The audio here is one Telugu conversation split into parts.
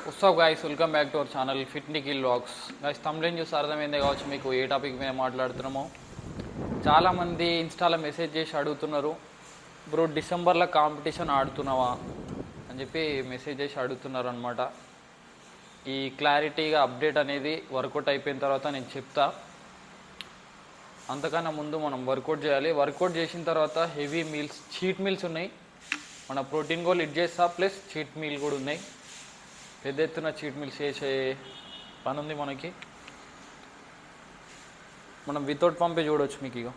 WhatsApp guys, welcome back to our channel fit Nikhil vlogs. Guys తమ్ముళ్ళని చూసి అర్థమైందే కావచ్చు మీకు ఏ టాపిక్ మీద మాట్లాడుతున్నామో. చాలామంది ఇన్స్టాలో మెసేజ్ చేసి అడుగుతున్నారు, బ్రో డిసెంబర్లో కాంపిటీషన్ ఆడుతున్నావా అని చెప్పి మెసేజ్ చేసి అడుగుతున్నారు అనమాట. ఈ క్లారిటీగా అప్డేట్ అనేది వర్కౌట్ అయిపోయిన తర్వాత నేను చెప్తా. అంతకన్నా ముందు మనం వర్కౌట్ చేయాలి. వర్కౌట్ చేసిన తర్వాత హెవీ మీల్స్, చీట్ మీల్స్ ఉన్నాయి. మన ప్రోటీన్ గోల్ ఇట్ చేస్తా, ప్లస్ చీట్ మీల్ కూడా ఉన్నాయి. పెద్ద ఎత్తున చీట్ మీల్స్ చేసే పని ఉంది మనకి. మనం వితౌట్ పంపే చూడవచ్చు మీకు. ఇక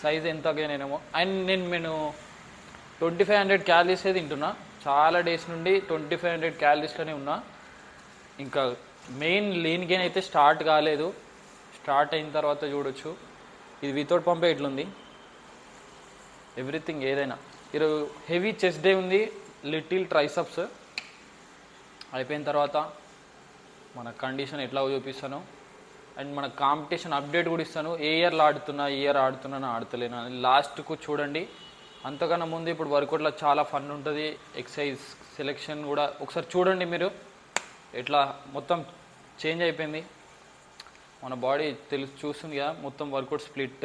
సైజ్ ఎంత గైనేమో. అండ్ నేను 2500 క్యాలరీసే తింటున్నా. చాలా డేస్ నుండి 2500 క్యాలరీస్లోనే ఉన్నా. ఇంకా మెయిన్ లీన్ గెయిన్ అయితే స్టార్ట్ కాలేదు. స్టార్ట్ అయిన తర్వాత చూడొచ్చు. ఇది వితౌట్ పంపే ఇట్లుంది. ఎవ్రీథింగ్ ఏదైనా. ఈరోజు హెవీ చెస్ట్ డే ఉంది, లిటిల్ ట్రైసప్స్. అయిపోయిన తర్వాత మన కండిషన్ ఎట్లా చూపిస్తాను. అండ్ మన కాంపిటీషన్ అప్డేట్ కూడా ఇస్తాను. ఏ ఇయర్లో ఆడుతున్నా, ఏ ఇయర్ ఆడుతున్నాను ఆడతలేను అని లాస్ట్కు చూడండి. అంతకన్నా ముందు ఇప్పుడు వర్కౌట్లో చాలా ఫన్ ఉంటుంది. ఎక్సర్సైజ్ సెలెక్షన్ కూడా ఒకసారి చూడండి మీరు. ఎట్లా మొత్తం చేంజ్ అయిపోయింది మన బాడీ చూస్తుంది కదా. మొత్తం వర్కౌట్ స్ప్లిట్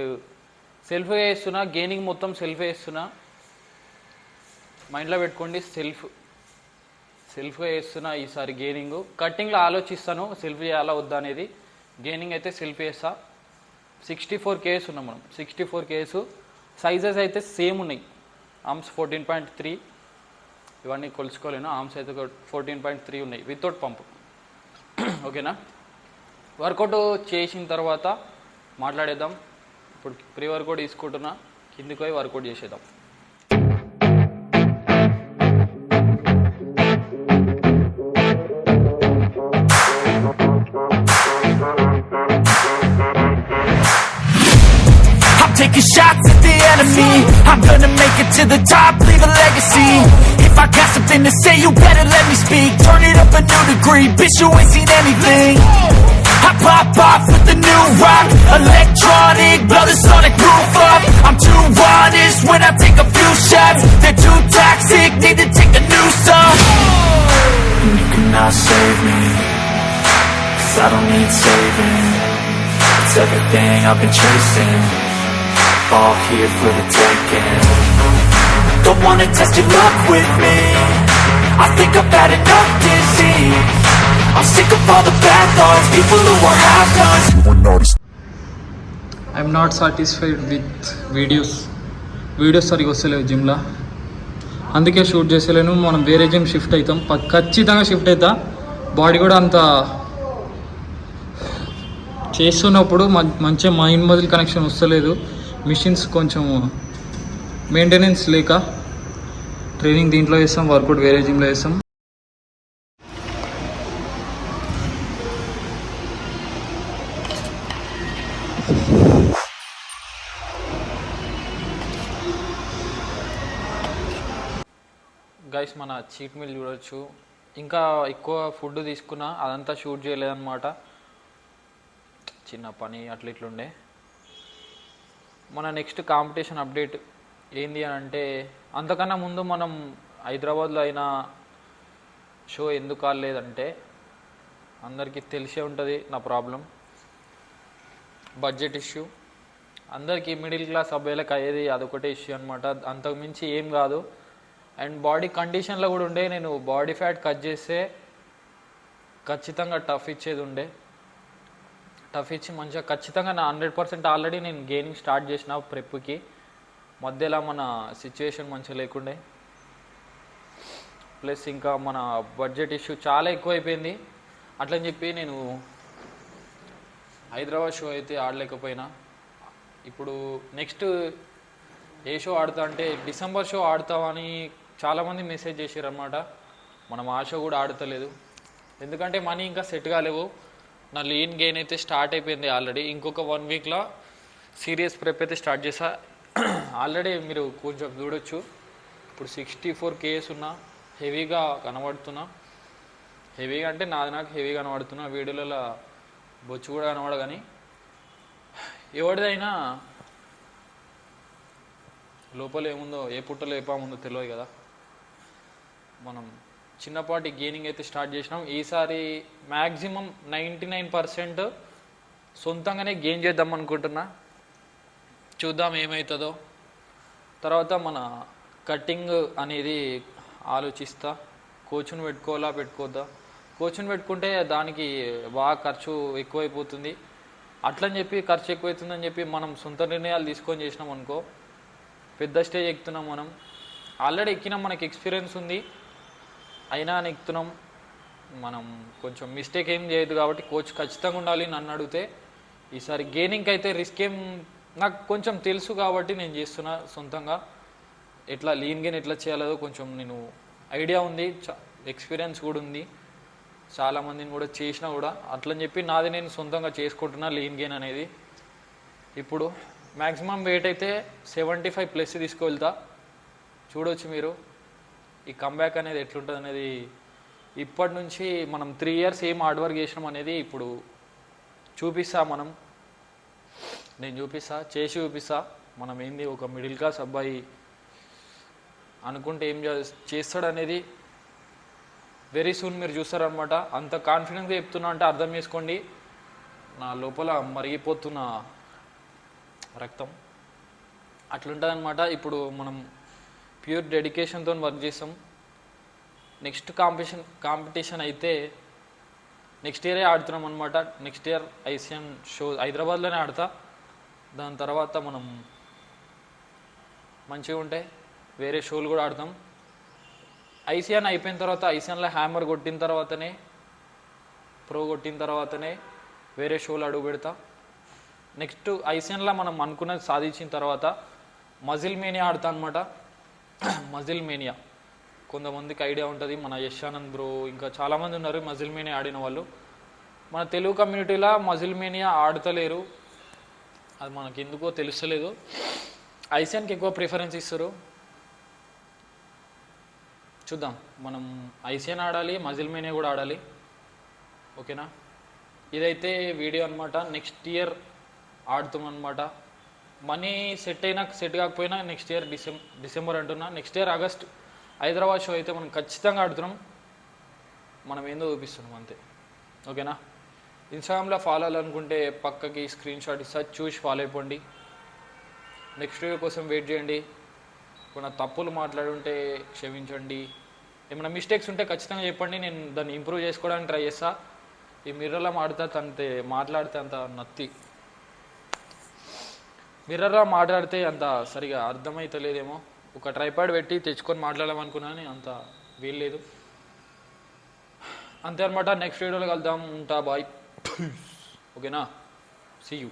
సెల్ఫ్గా వేస్తున్నా. గెయినింగ్ మొత్తం సెల్ఫ్ వేస్తున్నా. మైండ్లో పెట్టుకోండి, సెల్ఫ్గా వేస్తున్నా ఈసారి. గెయినింగ్ కట్టింగ్లో ఆలోచిస్తాను సెల్ఫ్ చేయాలా వద్దా అనేది. గెయినింగ్ అయితే సెల్ఫ్ చేస్తా. 64 kgs ఉన్నాం మనం. 64 kgs. సైజెస్ అయితే సేమ్ ఉన్నాయి. ఆర్మ్స్ 14.3. ఇవన్నీ కొలుసుకోలేను. ఆర్మ్స్ అయితే 14.3 ఉన్నాయి వితౌట్ పంప్. ఓకేనా. వర్కౌట్ చేసిన తర్వాత మాట్లాడేద్దాం. ఇప్పుడు ప్రీ వర్కౌట్ తీసుకుంటున్నా. కిందికి పోయి వర్కౌట్ చేసేద్దాం. Taking shots at the enemy. I'm gonna make it to the top, leave a legacy. If I got something to say, you better let me speak. Turn it up a new degree, bitch, you ain't seen anything. I pop off with the new rock, electronic, blow the sonic roof up. I'm too honest when I take a few shots. They're too toxic, need to take a new song. You cannot save me, 'cause I don't need saving. It's everything I've been chasing, all here for the taking. Don't wanna test your luck with me, I think I've had enough disease. I'm sick of all the bad thoughts, people who are half-nots. I'm not satisfied with videos సరిగ్గా వస్తలేవు జిమ్లో. అందుకే షూట్ చేసేలేను. మనం వేరే జిమ్ షిఫ్ట్ అవుతాం. ఖచ్చితంగా షిఫ్ట్ అవుతా. బాడీ కూడా అంత చేస్తున్నప్పుడు మంచిగా మైండ్ మజిల్ కనెక్షన్ వస్తలేదు. మిషన్స్ కొంచెం మెయింటెనెన్స్ లేక ట్రైనింగ్ దీంట్లో చేస్తాం, వర్కౌట్ వేరే జిమ్లో చేస్తాం. గైస్ మన చీట్ మీల్ చూడొచ్చు. ఇంకా ఎక్కువ ఫుడ్ తీసుకున్నా, అదంతా షూట్ చేయలేదన్నమాట. చిన్న పని అట్లా ఇట్లుండే. మన నెక్స్ట్ కాంపిటీషన్ అప్డేట్ ఏంది అని అంటే, అంతకన్నా ముందు మనం హైదరాబాద్లో అయిన షో ఎందుకు ఆడలేదంటే, అందరికీ తెలిసే ఉంటుంది నా ప్రాబ్లం, బడ్జెట్ ఇష్యూ. అందరికీ మిడిల్ క్లాస్ అబ్బాయిలకు అయ్యేది అదొకటే ఇష్యూ అనమాట. అంతకుమించి ఏం కాదు. అండ్ బాడీ కండిషన్లో కూడా ఉండే. నేను బాడీ ఫ్యాట్ కట్ చేస్తే ఖచ్చితంగా టఫ్ ఇచ్చేది ఉండే. టఫ్ ఇచ్చి మంచిగా ఖచ్చితంగా నా 100% ఆల్రెడీ నేను గెయినింగ్ స్టార్ట్ చేసిన ప్రెప్కి. మధ్యలో మన సిచ్యువేషన్ మంచిగా లేకుండే, ప్లస్ ఇంకా మన బడ్జెట్ ఇష్యూ చాలా ఎక్కువైపోయింది. అట్లని చెప్పి నేను హైదరాబాద్ షో అయితే ఆడలేకపోయినా. ఇప్పుడు నెక్స్ట్ ఏ షో ఆడుతా అంటే, డిసెంబర్ షో ఆడతామని చాలామంది మెసేజ్ చేశారు అనమాట. మనం ఆ షో కూడా ఆడతలేదు, ఎందుకంటే మనీ ఇంకా సెట్ కాలేవు. నా లీన్ గెయిన్ అయితే స్టార్ట్ అయిపోయింది ఆల్రెడీ. ఇంకొక 1 వీక్లో సీరియస్ ప్రెప్ అయితే స్టార్ట్ చేసా. ఆల్రెడీ మీరు కొంచెం చూడొచ్చు. ఇప్పుడు 64 kgs ఉన్నా. హెవీగా కనబడుతున్నా. హెవీగా అంటే నాకు హెవీగా కనబడుతున్నా. వీడియోలలో బొచ్చు కూడా కనబడ. కానీ ఎవరిదైనా లోపల ఏముందో, ఏ పుట్టలో ఏ పాముందో తెలియదు కదా. మనం చిన్నపాటి గెయినింగ్ అయితే స్టార్ట్ చేసినాం. ఈసారి మ్యాక్సిమం 99% సొంతంగానే గెయిన్ చేద్దాం అనుకుంటున్నా. చూద్దాం ఏమవుతుందో. తర్వాత మన కటింగ్ అనేది ఆలోచిస్తా. కోచ్ను పెట్టుకోవాలా పెట్టుకోవద్దా. కోచ్ను పెట్టుకుంటే దానికి బాగా ఖర్చు ఎక్కువైపోతుంది. అట్లని చెప్పి ఖర్చు ఎక్కువైతుందని చెప్పి మనం సొంత నిర్ణయాలు తీసుకొని చేసినాం అనుకో, పెద్ద స్టేజ్ ఎక్కుతున్నాం. మనం ఆల్రెడీ ఎక్కినాం, మనకి ఎక్స్పీరియన్స్ ఉంది, అయినా అని ఎక్కుతున్నాం. మనం కొంచెం మిస్టేక్ ఏం చేయదు కాబట్టి కోచ్ ఖచ్చితంగా ఉండాలి. నన్ను అడిగితే ఈసారి గెయినింగ్కి అయితే రిస్క్ ఏం నాకు కొంచెం తెలుసు కాబట్టి నేను చేస్తున్నా సొంతంగా. ఎట్లా లీన్ గెయిన్ ఎట్లా చేయాలో కొంచెం నేను ఐడియా ఉంది, ఎక్స్పీరియన్స్ కూడా ఉంది. చాలామందిని కూడా చేసినా కూడా అట్లని చెప్పి నాది నేను సొంతంగా చేసుకుంటున్నా లీన్ గెయిన్ అనేది. ఇప్పుడు మ్యాక్సిమం వెయిట్ అయితే 75+ తీసుకువెళ్తా. చూడవచ్చు మీరు ఈ కంబ్యాక్ అనేది ఎట్లుంటుంది అనేది. ఇప్పటి నుంచి మనం 3 years ఏం హార్డ్ వర్క్ చేసినాం అనేది ఇప్పుడు చూపిస్తా. నేను చేసి చూపిస్తా. మనం ఏంది ఒక మిడిల్ క్లాస్ అబ్బాయి అనుకుంటే ఏం చేస్తాడనేది వెరీ సూన్ మీరు చూస్తారనమాట. అంత కాన్ఫిడెన్స్గా చెప్తున్నా అంటే అర్థం చేసుకోండి నా లోపల మరిగిపోతున్న రక్తం అట్లుంటుంది అనమాట. ఇప్పుడు మనం ప్యూర్ డెడికేషన్తో వర్క్ చేస్తాం. నెక్స్ట్ కాంపిటీషన్ అయితే నెక్స్ట్ ఇయరే ఆడుతున్నాం అనమాట. నెక్స్ట్ ఇయర్ ఐసిఎన్ షో హైదరాబాద్లోనే ఆడతా. దాని తర్వాత మనం మంచిగా ఉంటే వేరే షోలు కూడా ఆడతాం. ఐసిఎన్ అయిపోయిన తర్వాత ఐసిఎన్లో హ్యామర్ కొట్టిన తర్వాతనే ప్రో కొట్టిన తర్వాతనే వేరే షోలు అడుగు పెడతా. నెక్స్ట్ ఐసిఎన్లో మనం అనుకున్నది సాధించిన తర్వాత మజిల్ మేనియా ఆడతా అనమాట. మజిల్ మేనియా కొంతమందికి ఐడియా ఉంటుంది. మన యశానంద్ బ్రో ఇంకా చాలామంది ఉన్నారు మజిల్ మేనియా ఆడిన వాళ్ళు. మన తెలుగు కమ్యూనిటీలో మజిల్ మేనియా ఆడతలేరు, అది మనకి ఎందుకో తెలుస్తలేదు. ఐసిఎన్కి ఎక్కువ ప్రిఫరెన్స్ ఇస్తారు. చూద్దాం, మనం ఐసిఎన్ ఆడాలి, మజిల్ మేనియా కూడా ఆడాలి. ఓకేనా, ఇదైతే వీడియో అనమాట. నెక్స్ట్ ఇయర్ ఆడుతాం అనమాట. మనీ సెట్ అయినా సెట్ కాకపోయినా నెక్స్ట్ ఇయర్ డిసెంబర్ అంటున్నా. Next year August Hyderabad show అయితే మనం ఖచ్చితంగా ఆడుతున్నాం. మనం ఏందో చూపిస్తున్నాం అంతే. ఓకేనా, ఇన్స్టాగ్రామ్లో ఫాలో అవ్వాలనుకుంటే పక్కకి స్క్రీన్ షాట్ ఇస్తా, చూసి ఫాలో అయిపోండి. నెక్స్ట్ వీడియో కోసం వెయిట్ చేయండి. కొన్ని తప్పులు మాట్లాడుంటే క్షమించండి. ఏమైనా మిస్టేక్స్ ఉంటే ఖచ్చితంగా చెప్పండి, నేను దాన్ని ఇంప్రూవ్ చేసుకోవడానికి ట్రై చేస్తా. ఈ మిర్రర్లో మాట్లాడితే అంత నత్తి, మిర్రర్లో మాట్లాడితే అంత సరిగా అర్థమవుతలేదేమో. ఒక ట్రైపాడ్ పెట్టి తెచ్చుకొని మాట్లాడాలనుకున్నాను, అంత వీల్లేదు. అంతే అనమాట. నెక్స్ట్ వీడియోలో కలుద్దాం. ఉంటా, బాయ్. ఓకేనా, సీ యూ.